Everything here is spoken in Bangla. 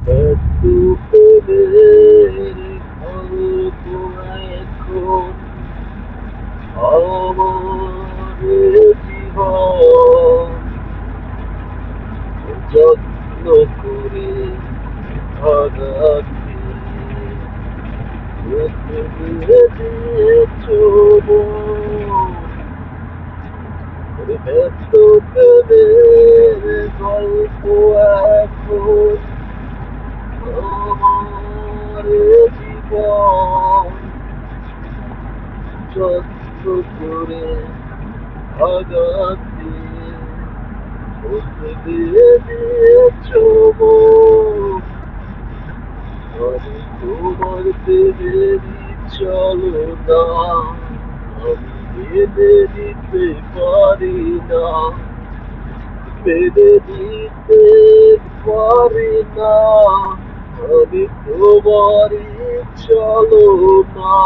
এত প্রেমের গল্প এখন আমার জীবন যত্ন করে আগাতে দিয়েছ এত প্রেমের গল্প এখন আমার জীবন যত্ন করে আগাতে দিয়ে দিয়েছ আমি তোমার প্রেমেরই চলো না আমি মেনে নিতে পারি না মেনে নিতে পারি না আমি তোমারই চলো না